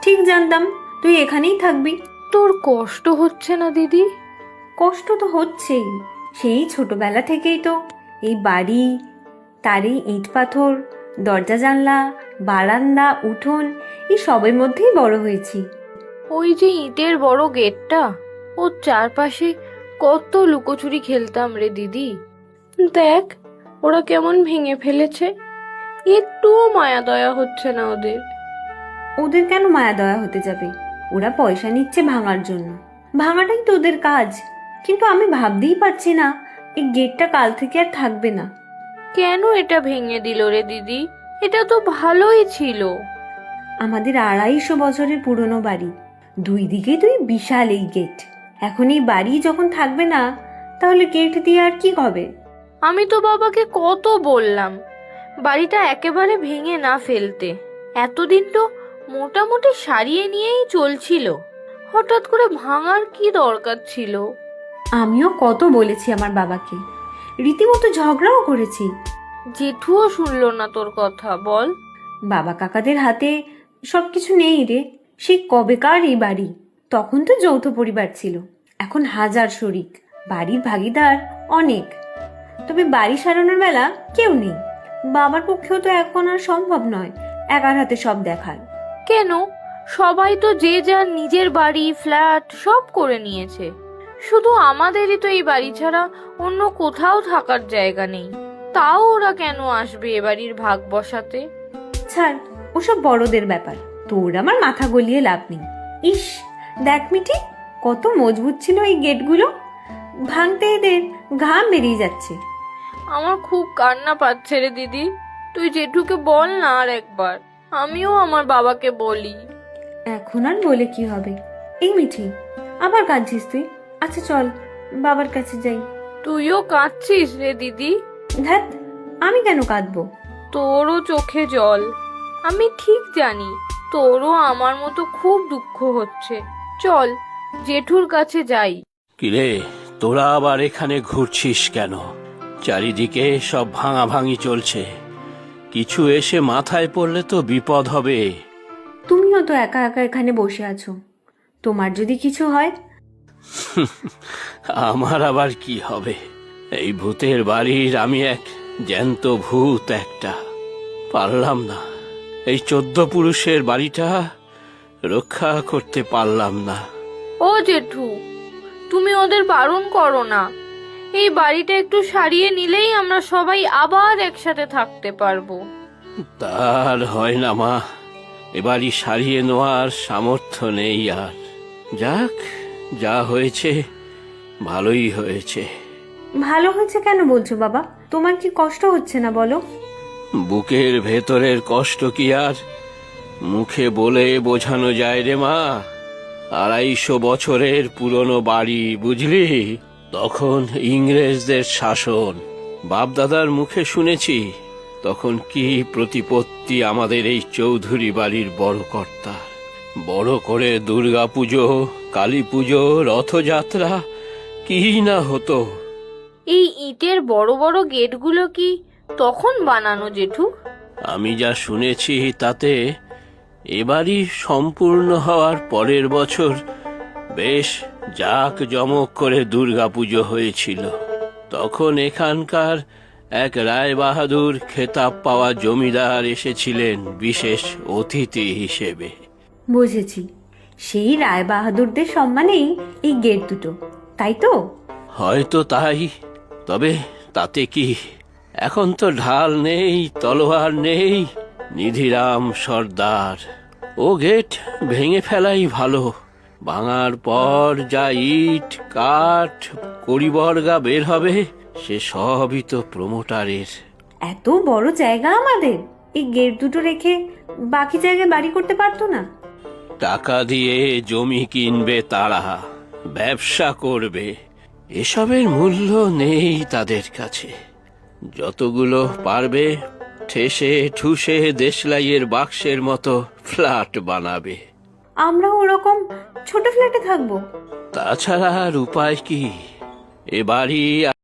ঠিক জানতাম তুই এখানেই থাকবি। তোর কষ্ট হচ্ছে না দিদি? কষ্ট তো হচ্ছেই, সেই ছোটবেলা থেকেই তো এই বাড়ি, তারই ইট পাথর, দরজা জানলা, বারান্দা, উঠোন, এই সবের মধ্যেই বড় হয়েছি। ওই যে ইটের বড় গেটটা, ওর চারপাশে কত লুকোচুরি খেলতাম রে দিদি। দেখ ওরা কেমন ভেঙে ফেলেছে, একটুও মায়া দয়া হচ্ছে না ওদের। ওদের কেন মায়া দয়া হতে যাবে? ওরা পয়সা নিচ্ছে ভাঙার জন্য, ভাঙাটাই তো ওদের কাজ। কিন্তু আমি ভাবতেই পারছি না এই গেটটা কাল থেকে আর থাকবে না। কেন এটা ভেঙে দিল রে দিদি? এটা তো ভালোই ছিল। আমাদের 250 বছরের পুরনো বাড়ি, দুই দিকে দুই বিশাল এই গেট। এখন এই বাড়ি যখন থাকবে না, তাহলে গেট দিয়ে আর কি হবে? আমি তো বাবাকে কত বললাম বাড়িটা একেবারে ভেঙে না ফেলতে। এতদিন তো মোটামুটি সারিয়ে নিয়েই চলছিল, হঠাৎ করে ভাঙার কি দরকার ছিল? আমিও কত বলেছি আমার বাবাকে, রীতিমতো ঝগড়াও করেছি। জেঠুও শুনলো না তোর কথা। বল। বাবা কাকাদের হাতে সবকিছু নেই রে, সেই কবেকার এই বাড়ি। তখন তো যৌথ পরিবার ছিল, এখন হাজার শরিক, বাড়ির ভাগিদার অনেক। তবে বাড়ি সারানোর বেলা কেউ নেই। বাবার পক্ষেও তো এখন আর সম্ভব নয় একার হাতে সব দেখার। কেন? সবাই তো যে যার নিজের বাড়ি, ফ্ল্যাট সব করে নিয়েছে। শুধু আমাদেরই তো এই বাড়ি ছাড়া অন্য কোথাও থাকার জায়গা নেই। তাও ওরা কেন আসবে এ বাড়ির ভাগ বসাতে? ছাড়, ওসব বড়দের ব্যাপার, তোর আমার মাথা গলিয়ে লাভ নেই। ইস, দেখ মিঠি, কত মজবুত ছিল এই গেটগুলো, ভাঙতে এদের ঘাম বেরিয়ে যাচ্ছে। আমার খুব কান্না পাচ্ছে রে দিদি। তুই জেঠুকে বল না আর একবার, আমিও আমার বাবাকে বলি। এখন আর বলে কি হবে? এই মিঠি, আবার কাঁদছিস তুই? আচ্ছা চল বাবার কাছে যাই। তুইও কাঁদছিস রে দিদি? ধ্যাত, আমি কেন কাঁদবো? তোরও চোখে জল, আমি ঠিক জানি। তোরও আমার মতো খুব দুঃখ হচ্ছে। চল জেঠুর কাছে যাই। কিরে, তোরা আবার এখানে ঘুরছিস কেন? চারিদিকে সব ভাঙাভাঙি চলছে, কিছু এসে মাথায় পড়লে তো বিপদ হবে। তুমিও তো একা একা এখানে বসে আছো, তোমার যদি কিছু হয়? আমার আবার কি হবে? এই ভূতের বাড়ির আমি এক জ্যান্ত ভূত একটা। পারলাম না, এই 14 পুরুষের বাড়িটা রক্ষা করতে পারলাম না। ও জেঠু, তুমি ওদের বারণ করো না। এই বাড়িটা একটু সারিয়ে নিলেই আমরা সবাই আবার একসাথে থাকতে পারবো। তার হয় না মা, এবারই সারিয়ে নেওয়ার সামর্থ্য নেই আর। যাক, যা হয়েছে ভালোই হয়েছে। ভালো হয়েছে কেন বলছো বাবা? তোমার কি কষ্ট হচ্ছে না বলো? বুকের ভেতরের কষ্ট কি আর মুখে বলে বোঝানো যায় রে মা? 250 বছরের পুরনো বাড়ি, বুঝলি? তখন ইংরেজদের শাসন, বাপদাদার মুখে শুনেছি তখন কি প্রতিপত্তি আমাদের এই চৌধুরী বাড়ির বড় কর্তা। বড় করে দুর্গা পুজো, কালী পুজো, রথযাত্রা কি না হতো। এই ইটের বড় বড় গেটগুলো কি তখন বানানো জেঠু? আমি যা শুনেছি তাতে এবারই সম্পূর্ণ হওয়ার পরের বছর বেশ জাক জমক করে দুর্গাপুজো হয়েছিল। তখন এখানকার এক রায় বাহাদুর খেতাব পাওয়া জমিদার এসেছিলেন বিশেষ অতিথি হিসেবে। বুঝেছি, সেই রায় বাহাদুরদের সম্মানেই এই গেট দুটো, তাই তো? হয়তো তাই, তবে তাতে কি? এখন তো ঢাল নেই, তলোয়ার নেই, নিধিরাম সর্দার। ও গেট ভেঙে ফেলাই ভালো। ভাঙার পর যা ইট, কাঠ, কড়িবর্গা বের হবে সে সবই তো প্রমোটারের। এত বড় জায়গা আমাদের, এই গেট দুটো রেখে বাকি জায়গায় বাড়ি করতে পারতো না? টাকা দিয়ে জমি কিনবে তারা, ব্যবসা করবে, এসবের মূল্য নেই তাদের কাছে। যতগুলো পারবে ঠেসে ঠুসে দেশলাইয়ের বাক্সের মতো ফ্ল্যাট বানাবে। আমরাও ওরকম ছোট ফ্ল্যাটে থাকবো। তাছাড়া আর উপায় কি? এ বাড়ি